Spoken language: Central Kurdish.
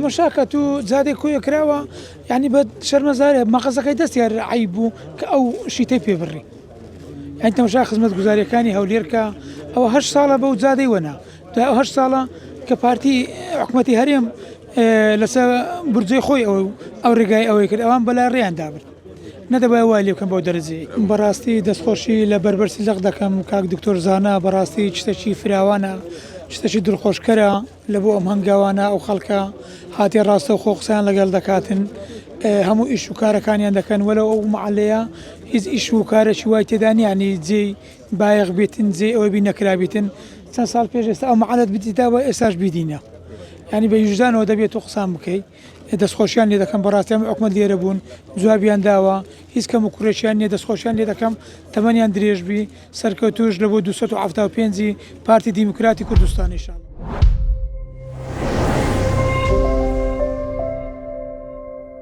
مشاكل زادي كوي كراوة يعني بد شرمزاري ما قصدك يدسير عيبو أو شيء تبي بري يعني أنت مشاكل خدمة جزاري كاني هوليركا أو هش صالة بود زادي ونا هش صالة كبارتي حكومتي هريم لسا برزي خوي أو رجاي أو يكر أوان بلا ريان دابر ندبا والي كم بودرزي براستي دسخوشي لبربرسي لغدكم كاك دكتور زانا براستي تشتشي فراوانا تشتشي درخوش كرا لبو أم هنگاوانا أو خلقا هاتي الراستو خوخسان لقل دكاتن همو إيشو كارا كان يندكن ولو أو معليا إز إيشو كارا شوي تداني يعني زي بايغ بيتن زي أو بينا كلا بيتن سان سال بيجست أو معلت بتتاوى إساج بيدينا يعني بيجدان ودبيت أقسام بكي دەستخۆشیان لێ دەکەم بەڕاستیان حکومەت لێرە بوون جوابیان داوە هیچ کەم و کوڕێکیان نیە دەستخۆشیان لێ دەکەم تەمەنیان درێژبی سەرکەوتوش لە بۆ 275 پارتی دیموکراتی کوردستان ئینشاڵڵا